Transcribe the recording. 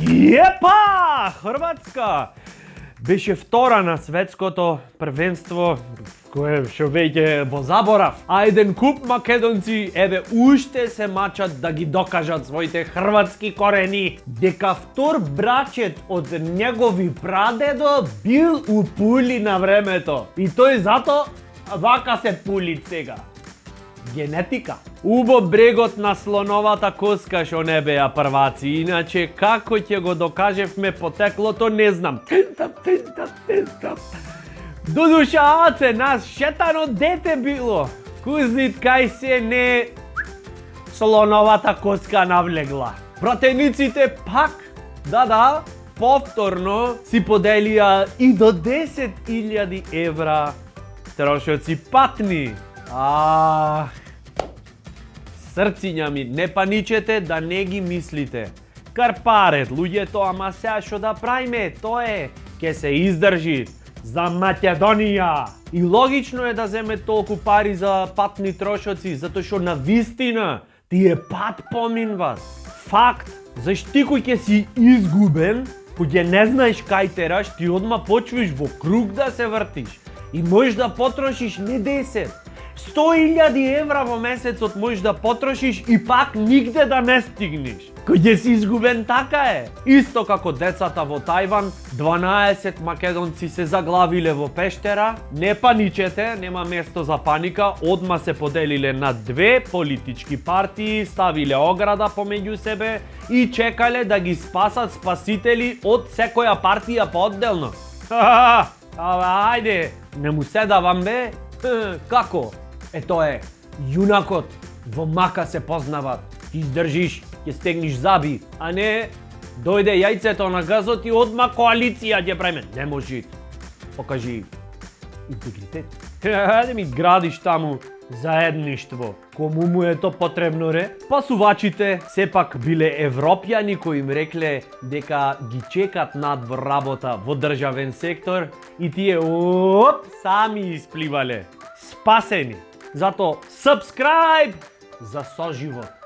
Епа! Хрватска беше втора на светското првенство, кое што веќе во заборав. А еден куп македонци еве уште се мачат да ги докажат своите хрватски корени, дека втор брачет од негови прадедо бил у Пули на времето. И тој зато вака се пули сега. Генетика. Убо брегот на слоновата коска што не беа прваци, иначе како ќе го докажевме потеклото не знам. Тентап. Додуша оце нас шетано дете било. Кузнит кај се не слоновата коска навлегла. Пратениците пак, да, повторно си поделија и до 10.000 евра трошоци патни. Срциња ми, не паничете да не ги мислите. Карпарет, луѓето, ама сега што да правиме, тоа е, ке се издржи за Македонија. И логично е да земе толку пари за патни трошоци, затоа што на вистина ти е пат поминват. Факт, зашти кој ќе си изгубен, кој ќе не знаеш кај тераш, ти одма почвиш во круг да се вртиш. И можеш да потрошиш не 10, 100.000 евра во месецот можеш да потрошиш и пак нигде да не стигнеш. Кој ќе си изгубен, така е. Исто како децата во Тајван, 12 македонци се заглавиле во пештера. Не паничете, нема место за паника, одма се поделиле на две политички партии, ставиле ограда помеѓу себе и чекале да ги спасат спасители од секоја партија поодделно. Ајде, не му седавам бе. Како? Ето е, јунакот во мака се познават. Ти издржиш, ќе стегниш заби, а не дојде јајцето на газот и одма коалиција ќе правиме. Не може. Покажи интегритет. Хајде ми градиш таму заедништво. Кому му е то потребно ре? Пасувачите сепак биле европјани кои им рекле дека ги чекат надвор работа во државен сектор и тие сами испливале. Спасени. Зато subscribe за соживот.